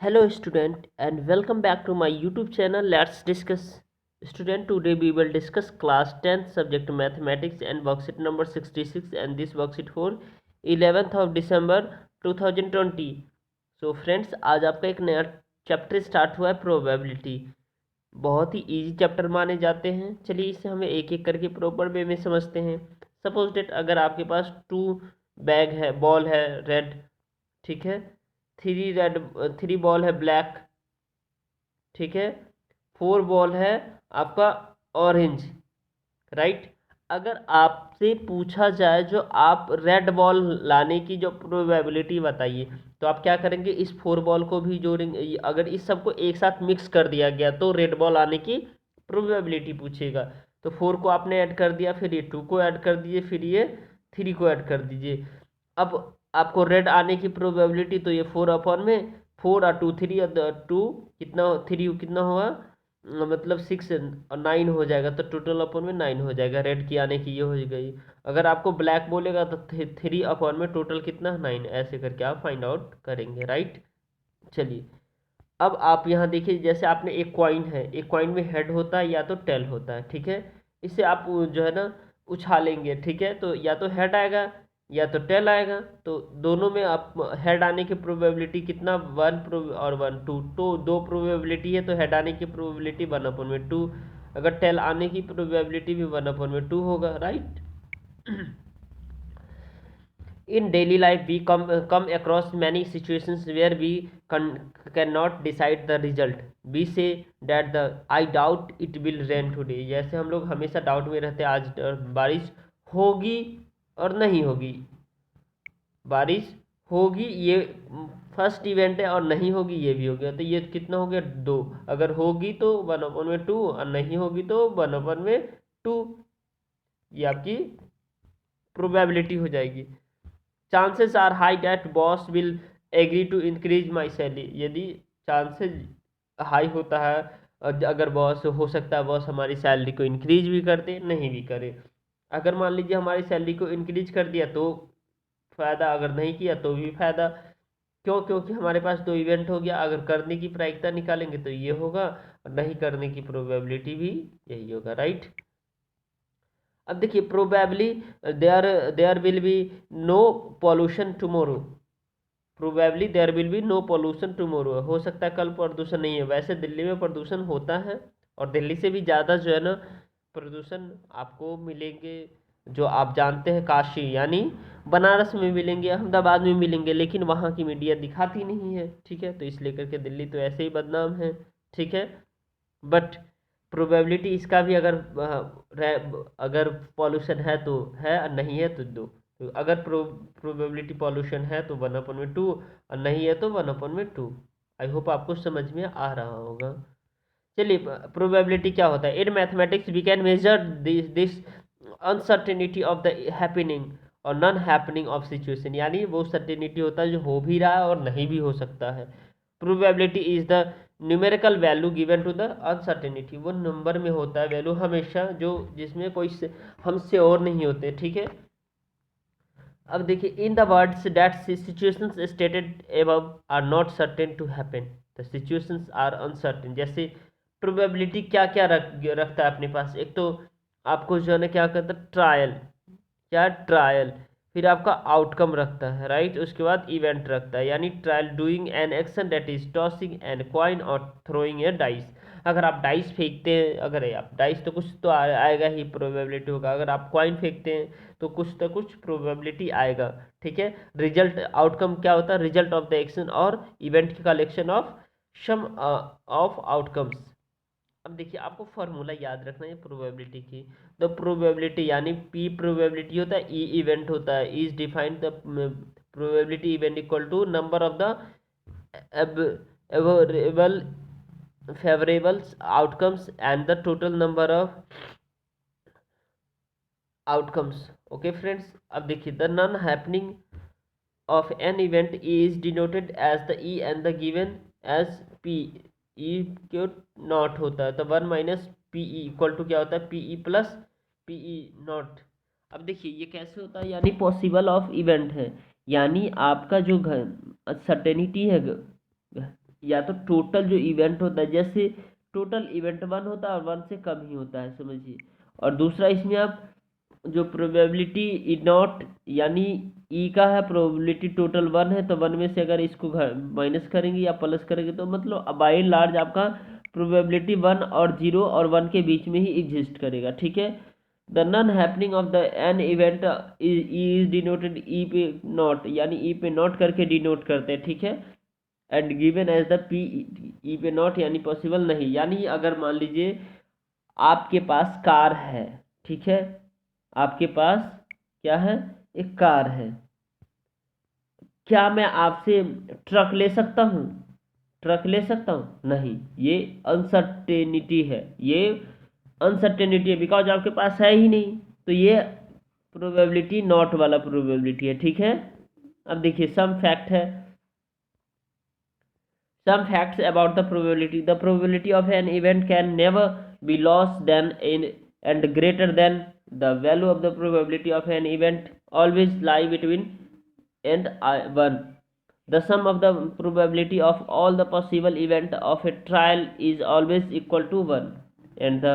Hello student and welcome back to my YouTube channel. Let's discuss. Student, today we will discuss class 10th subject mathematics and worksheet number 66, and this worksheet for 11th of December 2020. So friends, आज आपका एक नया chapter start हुआ है, probability. बहुत ही easy chapter माने जाते हैं। चलिए इसे हमें एक एक करके प्रॉपर वे में समझते हैं। सपोज डेट अगर आपके पास टू बैग है, बॉल है रेड, ठीक है, थ्री बॉल है ब्लैक, ठीक है, फोर बॉल है आपका ऑरेंज, राइट। अगर आपसे पूछा जाए जो आप रेड बॉल लाने की जो प्रोबेबिलिटी बताइए, तो आप क्या करेंगे, इस फोर बॉल को भी जोड़ेंगे। अगर इस सबको एक साथ मिक्स कर दिया गया तो रेड बॉल आने की प्रोबेबिलिटी पूछेगा। तो फोर को आपने ऐड कर दिया, फिर ये टू को ऐड कर दीजिए, फिर ये थ्री को ऐड कर दीजिए। अब आपको रेड आने की प्रोबेबिलिटी, तो ये फोर अपॉन में फोर और टू थ्री, टू कितना, थ्री कितना हुआ, मतलब सिक्स और नाइन हो जाएगा, तो टोटल अपॉन में नाइन हो जाएगा। रेड की आने की ये हो गई। अगर आपको ब्लैक बोलेगा तो थ्री अपॉन में टोटल कितना, नाइन, ऐसे करके आप फाइंड आउट करेंगे, राइट। चलिए अब आप यहाँ देखिए, जैसे आपने एक कॉइन है, एक कॉइन में हेड होता है या तो टेल होता है, ठीक है। इसे आप जो है ना उछालेंगे, ठीक है, तो या तो हेड आएगा या तो टेल आएगा। तो दोनों में आप हेड आने की प्रोबेबिलिटी कितना, और वन टू, तो दो प्रोबेबिलिटी है, तो हेड आने की प्रोबेबिलिटी वन अपन में टू, अगर टेल आने की प्रोबेबिलिटी भी वन अपन में टू होगा, right. In daily life we come across many situations where we cannot decide the result. We say that the I doubt it will rain today. जैसे हम लोग हमेशा डाउट में रहते हैं, आज बारिश होगी और नहीं होगी, बारिश होगी ये फर्स्ट इवेंट है, और नहीं होगी ये भी हो गया। तो ये कितना हो गया, दो। अगर होगी तो वन अपन में टू, और नहीं होगी तो वन अपन में टू। ये आपकी प्रोबेबिलिटी हो जाएगी। Chances are high that boss will agree to increase my salary. यदि चांसेस हाई होता है, अगर बॉस, हो सकता है बॉस हमारी सैलरी को इंक्रीज भी कर दे, नहीं भी करे। अगर मान लीजिए हमारी सैलरी को इंक्रीज कर दिया तो फ़ायदा, अगर नहीं किया तो भी फ़ायदा। क्यों? क्योंकि हमारे पास दो इवेंट हो गया। अगर करने की प्रायिकता निकालेंगे तो ये होगा, और नहीं करने की प्रोबेबिलिटी भी यही होगा, राइट। अब देखिए, probably there there will be no pollution tomorrow. Probably there will be no pollution tomorrow. हो सकता है कल प्रदूषण नहीं है। वैसे दिल्ली में प्रदूषण होता है, और दिल्ली से भी ज़्यादा जो है ना प्रदूषण आपको मिलेंगे, जो आप जानते हैं, काशी यानी बनारस में मिलेंगे, अहमदाबाद में मिलेंगे, लेकिन वहाँ की मीडिया दिखाती नहीं है, ठीक है। तो इसलिए करके दिल्ली तो ऐसे ही बदनाम है, ठीक है। बट प्रोबेबिलिटी इसका भी, अगर पॉल्यूशन है तो है, और नहीं है तो दो। तो अगर प्रोबेबिलिटी पॉल्यूशन है तो वन अपन में टू, और नहीं है तो वन अपन में टू। आई होप आपको समझ में आ रहा होगा। चलिए, प्रोबेबिलिटी क्या होता है। In mathematics we can measure this uncertainty of the happening और नॉन हैपनिंग ऑफ सिचुएशन। यानी वो सर्टेनिटी होता है जो हो भी रहा है और नहीं भी हो सकता है। Probability is the numerical value given to the uncertainty. वो नंबर में होता है वैल्यू हमेशा, जो जिसमें कोई हम श्योर नहीं होते, ठीक है। अब देखिए, in the words that situations stated above are not certain to happen, the situations are uncertain. जैसे प्रोबेबिलिटी क्या क्या रखता है अपने पास। एक तो आपको जो है ना क्या कहता है, ट्रायल, क्या ट्रायल, फिर आपका आउटकम रखता है, राइट। उसके बाद इवेंट रखता है, यानी trial doing an action that is tossing an coin और थ्रोइंग ए डाइस। अगर आप डाइस फेंकते हैं, अगर आप डाइस तो कुछ तो आएगा ही, प्रोबेबिलिटी होगा। अगर आप कॉइन फेंकते हैं तो कुछ तो कुछ प्रोबेबिलिटी आएगा, ठीक है। रिजल्ट, आउटकम क्या होता है, रिजल्ट ऑफ द एक्शन और इवेंट की collection of some of outcomes. अब देखिए, आपको फॉर्मूला याद रखना है प्रोबेबिलिटी की। द प्रोबेबिलिटी यानी पी प्रोबेबिलिटी होता है, ई इवेंट होता है। Is defined the probability event equal to number of the एवरेबल favourable outcomes and the total number of outcomes. Okay friends, अब देखिए, the non happening of an event is denoted as the e and the given as p। e क्यों not होता है, तो one minus P E equal to क्या होता है, P E plus P E not. अब देखिए ये कैसे होता है, यानी पॉसिबल ऑफ इवेंट है, यानी आपका जो सर्टेनिटी है या तो टोटल जो इवेंट होता है, जैसे टोटल इवेंट 1 होता है और 1 से कम ही होता है, समझिए। और दूसरा इसमें आप जो प्रोबेबिलिटी ई नॉट यानी ई का है, प्रोबेबिलिटी टोटल 1 है, तो 1 में से अगर इसको माइनस करेंगे या प्लस करेंगे तो मतलब बाई लार्ज आपका प्रोबेबिलिटी 1 और 0 और 1 के बीच में ही एग्जिस्ट करेगा, ठीक है। The non happening of the an event is denoted E पे नॉट, यानी ई पे नॉट करके डिनोट करते हैं, ठीक है। And given as the P E पे नॉट यानी पॉसिबल नहीं, यानी अगर मान लीजिए आपके पास कार है, ठीक है, आपके पास क्या है, एक कार है, क्या मैं आपसे ट्रक ले सकता हूँ? ट्रक ले सकता हूँ? नहीं, ये अनसर्टेनिटी है, ये अनसर्टेनिटी है, बिकॉज आपके पास है ही नहीं, तो ये प्रोबेबिलिटी नॉट वाला प्रोबेबिलिटी है, ठीक है। अब देखिए सम फैक्ट है, some facts about the probability. The probability of an event can never be less than in and greater than the value of the probability of an event always lie between and 1. The sum of the probability of all the possible event of a trial is always equal to 1, and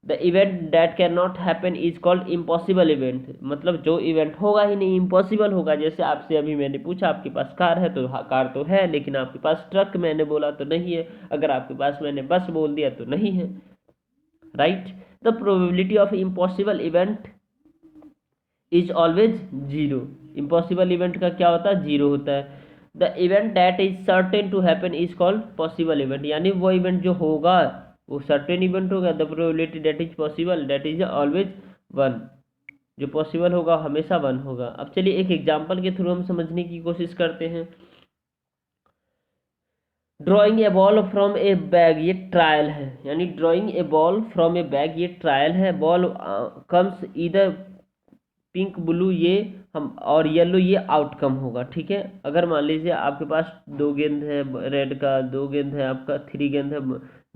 the event that can not happen is called impossible event, मतलब जो event होगा ही नहीं, impossible होगा। जैसे आपसे अभी मैंने पूछा आपके पास कार है, तो हाँ कार तो है, लेकिन आपके पास ट्रक मैंने बोला तो नहीं है, अगर आपके पास मैंने बस बोल दिया तो नहीं है, right. The probability of impossible event is always zero. Impossible event का क्या होता है? जीरो होता है। The event that is certain to happen is called possible event, यानी वो इवेंट जो होगा वो सर्टेन इवेंट होगा। The probability that is possible that is always 1, जो पॉसिबल होगा हमेशा 1 होगा। अब चलिए एक एग्जांपल के थ्रू हम समझने की कोशिश करते हैं। Drawing a ball from A bag, ये ट्रायल है, यानी drawing a ball from A bag ये ट्रायल है। बॉल कम्स इधर पिंक ब्लू ये हम और येलो ये आउटकम होगा, ठीक है। अगर मान लीजिए आपके पास 2 गेंद है रेड का, 2 गेंद है आपका, 3 गेंद है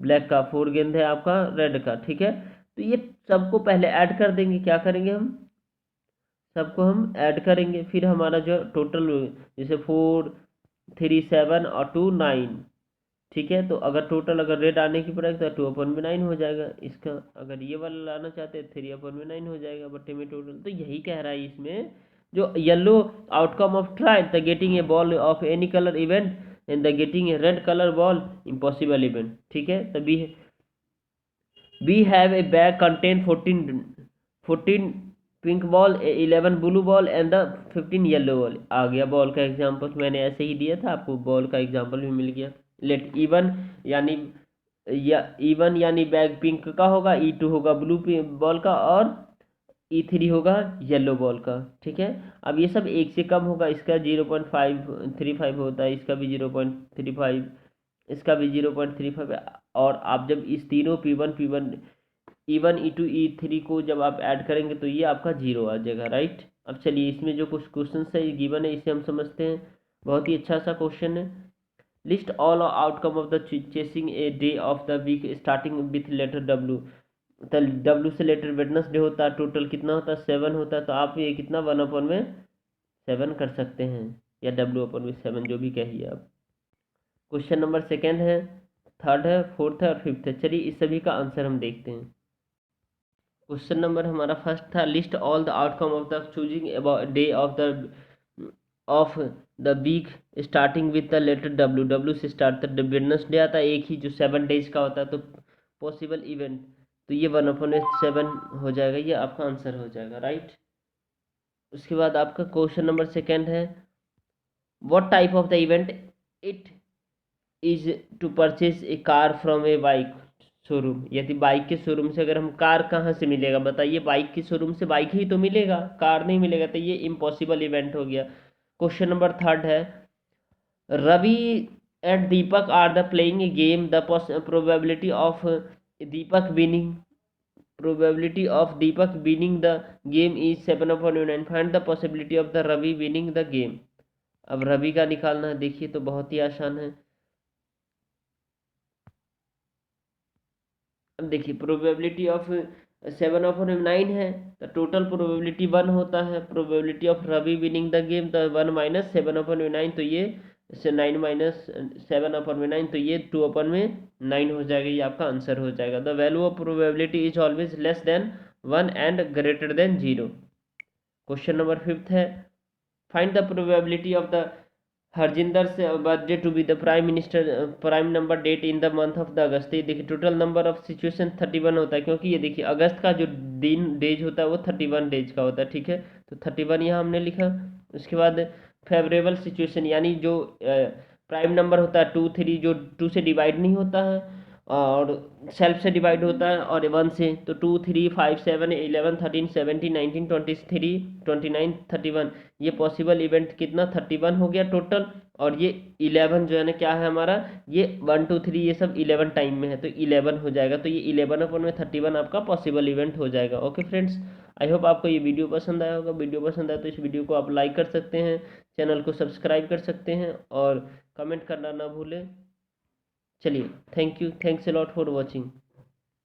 ब्लैक का, 4 गेंद है आपका रेड का, ठीक है। तो ये सबको पहले ऐड कर देंगे, क्या करेंगे हम, सबको हम ऐड करेंगे, फिर हमारा जो टोटल जैसे 4 3 7 और 2 9, ठीक है। तो अगर टोटल अगर रेड आने की पड़ेगा तो 2/9 हो जाएगा इसका, अगर ये वाला लाना चाहते हैं 3/9 हो जाएगा बट्टे में टोटल। तो यही कह रहा है इसमें, जो yellow outcome of trial the getting a ball of any colour event and the getting a red colour ball impossible event, ठीक है। तभी we have a bag contain 14 pink ball, 11 blue ball and the 15 yellow ball. आ गया ball का example, मैंने ऐसे ही दिया था आपको, बॉल का एग्जांपल भी मिल गया। लेट इवन यानी इवन यानी बैग पिंक का होगा, E2 होगा ब्लू बॉल का और E3 होगा येलो बॉल का, ठीक है। अब ये सब एक से कम होगा, इसका 0.535 होता है, इसका भी 0.35, इसका भी 0.35, और आप जब इस तीनों P1 E1 E2 E3 को जब आप ऐड करेंगे तो ये आपका 0 आ जाएगा, राइट। अब चलिए इसमें जो कुछ क्वेश्चन है ये गिवन है, इसे हम समझते हैं। बहुत ही अच्छा सा क्वेश्चन है। List all outcome of the chasing a day of the week starting with letter W। तो W से लेटर वेडनेसडे होता है, टोटल कितना होता है 7 होता है, तो आप ये कितना 1/7 कर सकते हैं, या W/7 जो भी कहिए आप। क्वेश्चन नंबर सेकेंड है, थर्ड है, फोर्थ है और फिफ्थ है। चलिए इस सभी का आंसर हम देखते हैं। क्वेश्चन नंबर हमारा फर्स्ट था, list all the outcome of the choosing day of the week starting with the letter W से स्टार्ट था, वेडनेसडे आता है एक ही जो 7 डेज का होता है, तो पॉसिबल इवेंट, तो ये 1/7 हो जाएगा, ये आपका आंसर हो जाएगा, राइट। उसके बाद आपका क्वेश्चन नंबर सेकेंड है, what type of the event it is to purchase a car from a bike showroom. यदि बाइक के शोरूम से अगर हम, कार कहाँ से मिलेगा बताइए, बाइक के शोरूम से बाइक ही तो मिलेगा, कार नहीं मिलेगा, तो ये इम्पॉसिबल इवेंट हो गया। क्वेश्चन नंबर थर्ड है, Ravi and Deepak are the playing a game, the probability of Deepak winning, probability of Deepak winning the game is 7/9, find the possibility of the Ravi winning the game। अब रवि का निकालना है, देखिए तो बहुत ही आसान है। अब देखिए प्रोबेबिलिटी ऑफ 7/9 है, तो टोटल प्रोबेबिलिटी 1 होता है। Probability of Ravi winning the game तो 1 - 7/9, तो ये इससे 9 माइनस 7/9, तो ये 2/9 हो जाएगा, ये आपका आंसर हो जाएगा। The value of probability is always less than 1 and greater than 0। Question number 5 है, find the probability of the Harjinder से birthday to be the prime minister prime number date in the month of the August. ये देखिए total number of situation 31 होता है, क्योंकि ये देखिए अगस्त का जो दिन डेज होता है वो 31 डेज का होता है, ठीक है। तो 31 यहाँ हमने लिखा। उसके बाद फेवरेबल सिचुएशन, यानी जो प्राइम नंबर होता है 2 3, जो 2 से डिवाइड नहीं होता है और सेल्फ से डिवाइड होता है, और 1 से, तो 2 3 5 7 11 13 17 19 23 29 31, ये पॉसिबल इवेंट कितना 31 हो गया टोटल। और ये 11 जो है ना क्या है हमारा, ये 1 2 3 ये सब 11 टाइम में है, तो 11 हो जाएगा। तो ये 11/31 आपका पॉसिबल इवेंट हो जाएगा। ओके फ्रेंड्स, आई होप आपको ये वीडियो पसंद आया होगा। वीडियो पसंद आया तो इस वीडियो को आप लाइक कर सकते हैं, चैनल को सब्सक्राइब कर सकते हैं और कमेंट करना ना भूलें। चलिए, thank you, thanks a lot for watching.